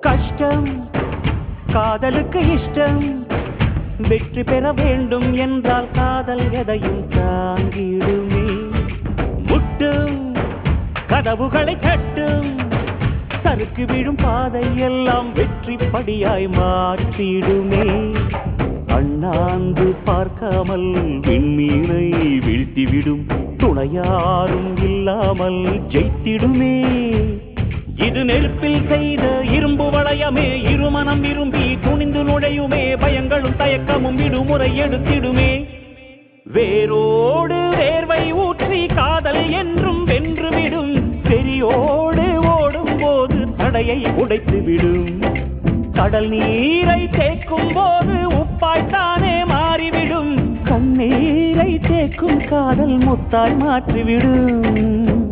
கஷ்டம் காதலுக்கு இஷ்டம் வெற்றி பெற வேண்டும் என்றால் காதல் எதையும் தாங்கிடுமே முட்டும் கதவுகளை தட்டும் சறுக்கு விழும் பாதை எல்லாம் வெற்றி படியாய் மாற்றிடுமே அண்ணாந்து பார்க்காமல் விண்மீனை வீழ்த்திவிடும் துணையாரும் இல்லாமல் ஜெயித்திடுமே இது நெருப்பில் செய்த இரும்பு வளையமே இருமனம் விரும்பி துணிந்து நுழையுமே பயங்களும் தயக்கமும் விடுமுறை எடுத்திடுமே வேரோடு வேர்வை ஊற்றி காதல் என்றும் வென்றுவிடும் பெரியோடு ஓடும் போது தடையை உடைத்துவிடும் கடல் நீரை தேக்கும் போது உப்பாய்த்தானே மாறிவிடும் கண்ணீரை தேக்கும் காதல் முத்தாய் மாற்றிவிடும்